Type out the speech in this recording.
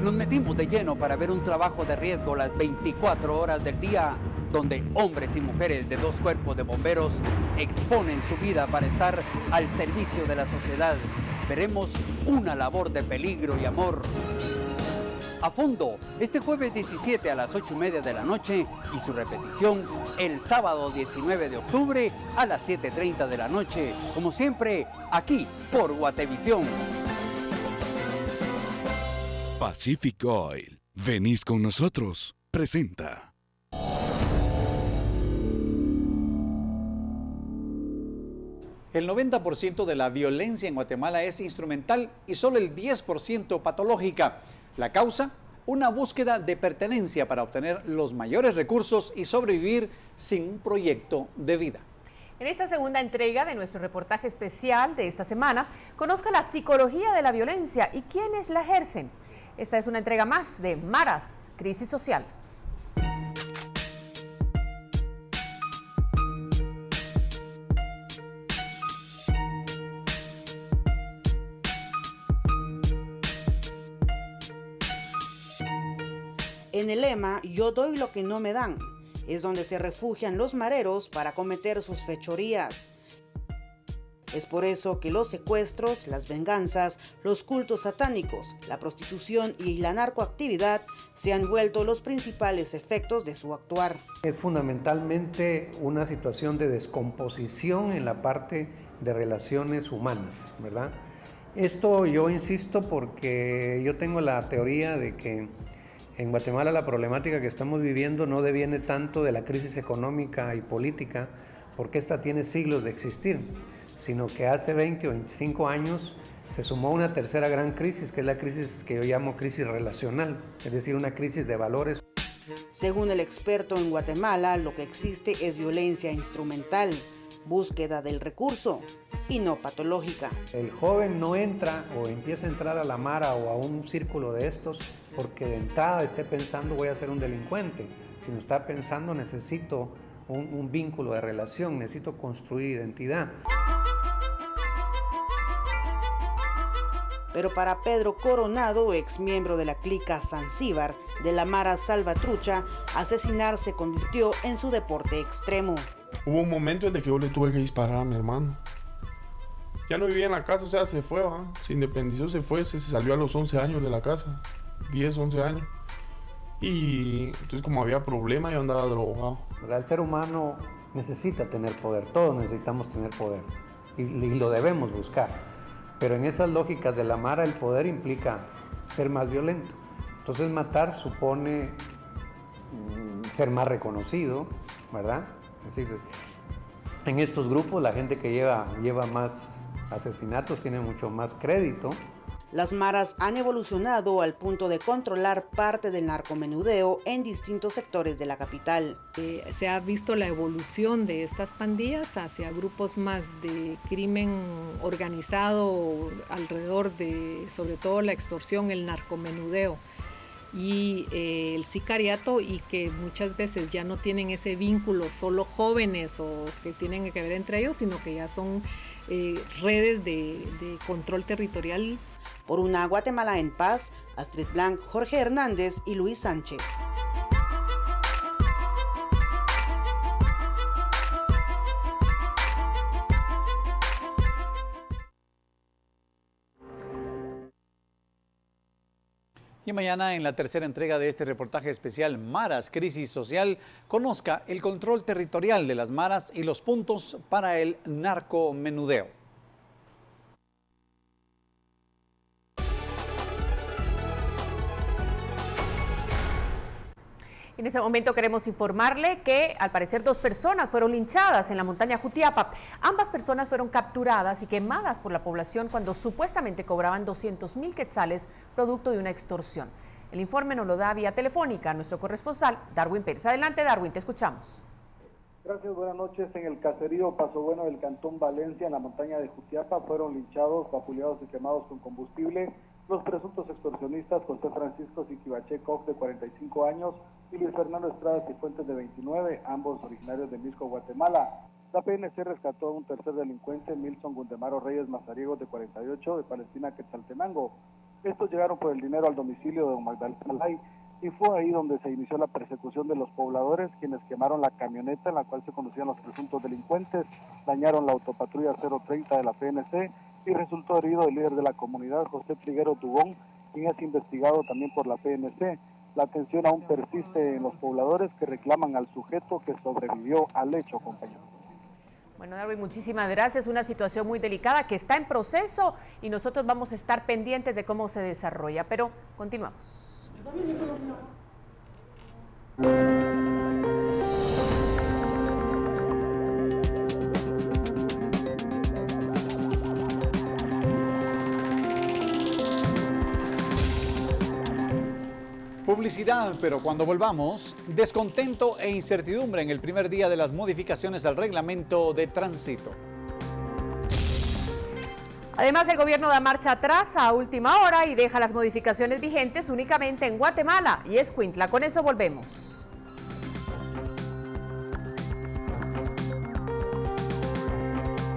Nos metimos de lleno para ver un trabajo de riesgo las 24 horas del día, donde hombres y mujeres de 2 cuerpos de bomberos exponen su vida para estar al servicio de la sociedad. Veremos una labor de peligro y amor. A fondo, este jueves 17 a las 8:30 de la noche y su repetición el sábado 19 de octubre a las 7:30 de la noche, como siempre, aquí por Guatevisión. Pacific Oil, venís con nosotros, presenta. El 90% de la violencia en Guatemala es instrumental y solo el 10% patológica. La causa, una búsqueda de pertenencia para obtener los mayores recursos y sobrevivir sin un proyecto de vida. En esta segunda entrega de nuestro reportaje especial de esta semana, conozca la psicología de la violencia y quiénes la ejercen. Esta es una entrega más de Maras, Crisis Social. En el lema "Yo doy lo que no me dan", es donde se refugian los mareros para cometer sus fechorías. Es por eso que los secuestros, las venganzas, los cultos satánicos, la prostitución y la narcoactividad se han vuelto los principales efectos de su actuar. Es fundamentalmente una situación de descomposición en la parte de relaciones humanas, ¿verdad? Esto yo insisto porque yo tengo la teoría de que en Guatemala la problemática que estamos viviendo no deviene tanto de la crisis económica y política, porque esta tiene siglos de existir, sino que hace 20 o 25 años se sumó una tercera gran crisis, que es la crisis que yo llamo crisis relacional, es decir, una crisis de valores. Según el experto en Guatemala, lo que existe es violencia instrumental, búsqueda del recurso y no patológica. El joven no entra o empieza a entrar a la mara o a un círculo de estos porque de entrada esté pensando voy a ser un delincuente, sino está pensando necesito un vínculo de relación, necesito construir identidad. Pero para Pedro Coronado, ex miembro de la clica Zanzíbar de la Mara Salvatrucha, asesinar se convirtió en su deporte extremo. Hubo un momento en el que yo le tuve que disparar a mi hermano. Ya no vivía en la casa, o sea, se fue, ¿va? Se independizó, se fue, se salió a los 11 años de la casa, 10, 11 años. Y entonces como había problemas, yo andaba drogado. El ser humano necesita tener poder, todos necesitamos tener poder y lo debemos buscar. Pero en esas lógicas de la Mara el poder implica ser más violento. Entonces matar supone ser más reconocido, ¿verdad? Es decir, en estos grupos la gente que lleva más asesinatos tiene mucho más crédito. Las maras han evolucionado al punto de controlar parte del narcomenudeo en distintos sectores de la capital. Se ha visto la evolución de estas pandillas hacia grupos más de crimen organizado alrededor de, sobre todo, la extorsión, el narcomenudeo y el sicariato, y que muchas veces ya no tienen ese vínculo solo jóvenes o que tienen que ver entre ellos, sino que ya son redes de control territorial. Por una Guatemala en paz, Astrid Blanc, Jorge Hernández y Luis Sánchez. Y mañana, en la tercera entrega de este reportaje especial Maras, Crisis Social, conozca el control territorial de las maras y los puntos para el narcomenudeo. En este momento queremos informarle que al parecer 2 personas fueron linchadas en la montaña Jutiapa. Ambas personas fueron capturadas y quemadas por la población cuando supuestamente cobraban 200,000 quetzales producto de una extorsión. El informe nos lo da vía telefónica nuestro corresponsal Darwin Pérez. Adelante, Darwin, te escuchamos. Gracias, buenas noches. En el caserío Paso Bueno del Cantón Valencia, en la montaña de Jutiapa, fueron linchados, vapuleados y quemados con combustible los presuntos extorsionistas José Francisco Siquibaché Cox, de 45 años, y Luis Fernando Estrada Cifuentes, de 29, ambos originarios de Misco, Guatemala. La PNC rescató a un tercer delincuente, Milson Gundemaro Reyes Mazariegos, de 48, de Palestina, Quetzaltenango. Estos llegaron por el dinero al domicilio de don Magdalena Lay y fue ahí donde se inició la persecución de los pobladores, quienes quemaron la camioneta en la cual se conducían los presuntos delincuentes, dañaron la autopatrulla 030 de la PNC y resultó herido el líder de la comunidad, José Triguero Dubón, quien es investigado también por la PNC. La atención aún persiste en los pobladores que reclaman al sujeto que sobrevivió al hecho, compañeros. Bueno, Darwin, muchísimas gracias. Una situación muy delicada que está en proceso y nosotros vamos a estar pendientes de cómo se desarrolla, pero continuamos. Publicidad, pero cuando volvamos, descontento e incertidumbre en el primer día de las modificaciones al reglamento de tránsito. Además, el gobierno da marcha atrás a última hora y deja las modificaciones vigentes únicamente en Guatemala y Escuintla. Con eso volvemos.